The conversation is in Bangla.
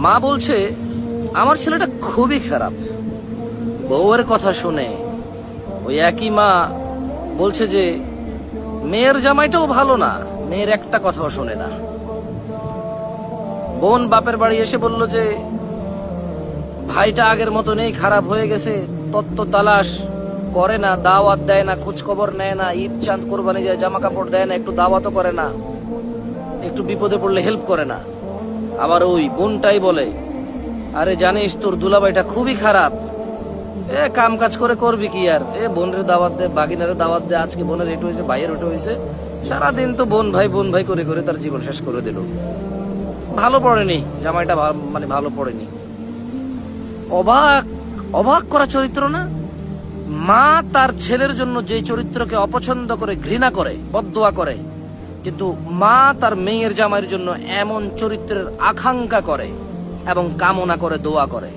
মা বলছে আমার ছেলেটা খুবই খারাপ। বউয়ের কথা শুনে ওই একই মা বলছে যে মেয়ের জামাইটাও ভালো না, মেয়ের একটা কথাও শোনে না। বোন বাপের বাড়ি এসে বলল যে ভাইটা আগের মতো নেই, খারাপ হয়ে গেছে, তত্ত্ব তালাশ করে না, দাওয়াত দেয় না, খোঁজ খবর নেয় না, ঈদ চাঁদ কোরবানি যায় জামা কাপড় দেয় না, একটু দাওয়াতও করে না, একটু বিপদে পড়লে হেল্প করে না। আবার ওই বোনটাই বলে আরে জানিস তোর দুলাভাইটা খুবই খারাপ, কাম কাজ করে করবি কি আর, বোনের দাওয়াত দে, বাগিনারে দাওয়াত দে, আজকে বোনের এটু হয়েছে, ভাইয়ের ওটা হয়েছে, সারাদিন তো বোন ভাই করে করে তার জীবন শেষ করে দিল। ভালো পড়েনি জামাইটা, মানে ভালো পড়েনি। অবাক অবাক করা চরিত্র না? মা তার ছেলের জন্য যে চরিত্রকে অপছন্দ করে, ঘৃণা করে, বদদোয়া করে, কিন্তু মা তার মেয়ের জামাইয়ের জন্য এমন চরিত্রের আকাঙ্ক্ষা করে এবং কামনা করে, দোয়া করে।